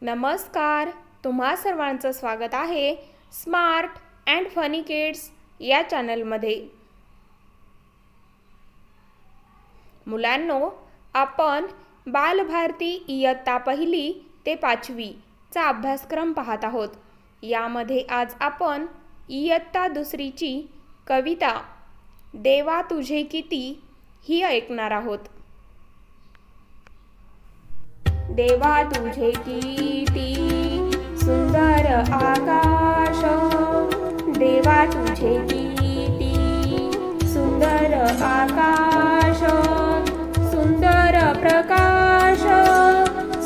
नमस्कार, तुम्हा सर्वांचं स्वागत आहे स्मार्ट अँड फनी किड्स या चॅनलमध्ये। मुलांनो, आपण बालभारती इयत्ता 1 ते 5वी चा अभ्यासक्रम पाहत आहोत। यामध्ये आज आपण इयत्ता 2 ची कविता देवा तुझे किती ही ऐकणार आहोत। देवा तुझे किती सुंदर आकाश, देवा तुझे किती सुंदर आकाश, सुंदर प्रकाश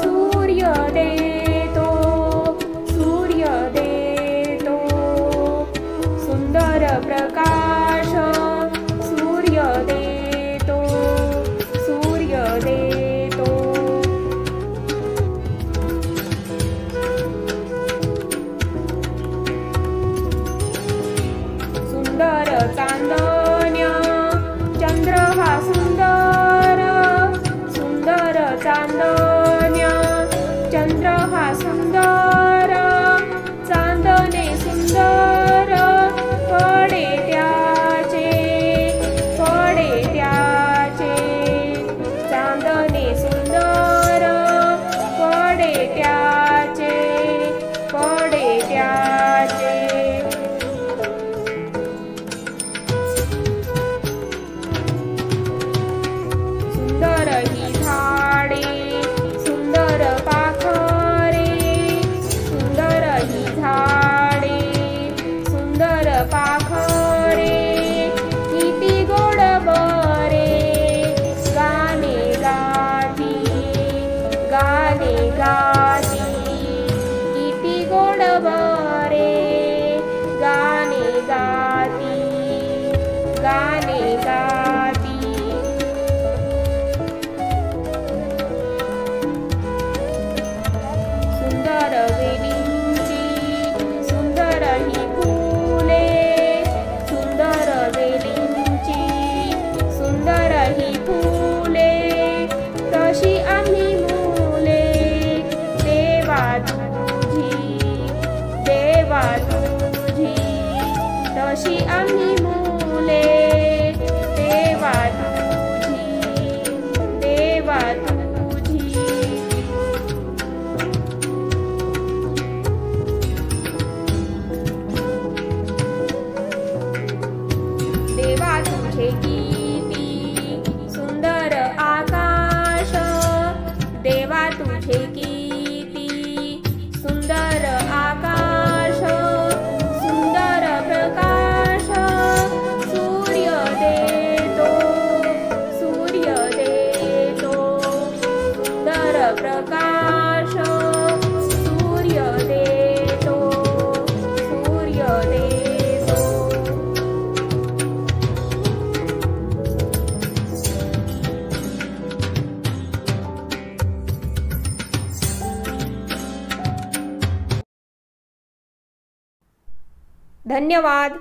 सूर्य देतो, सूर्य देतो, सुंदर प्रकाश सूर्य देतो, सूर्य देतो। सुंदर चांदण्या चंद्र हा सुंदर, सुंदर चांदण्या चंद्र हा सुंदर, चांदणे सुंदर पडे त्याचे, पडे त्याचे, चांदणे सुंदर पडे त्याचे, पडे त्याचे। सुंदर ही झाडे सुंदर पाखरे, सुंदर ही झाडे सुंदर पाखरे, किती गोड बरे गाणे गाती, गाणे गाती, किती गोड बरे गाणे गाती, गाणे गाती। सुंदर वेलींची सुंदर ही फुले, सुंदर वेलींची सुंदर ही फुले, तशी आम्ही मुले देवा तुझी, देवा तुझी, तशी आम्ही मुले देवा तुझी, देवा तुझी। देवा तुझे किती सुंदर आकाश, देवा तुझे किती सुंदर आकाश, सुंदर प्रकाश सूर्य देतो, सूर्य देतो, सुंदर प्रकाश सूर्य देतो, सूर्य देतो। धन्यवाद।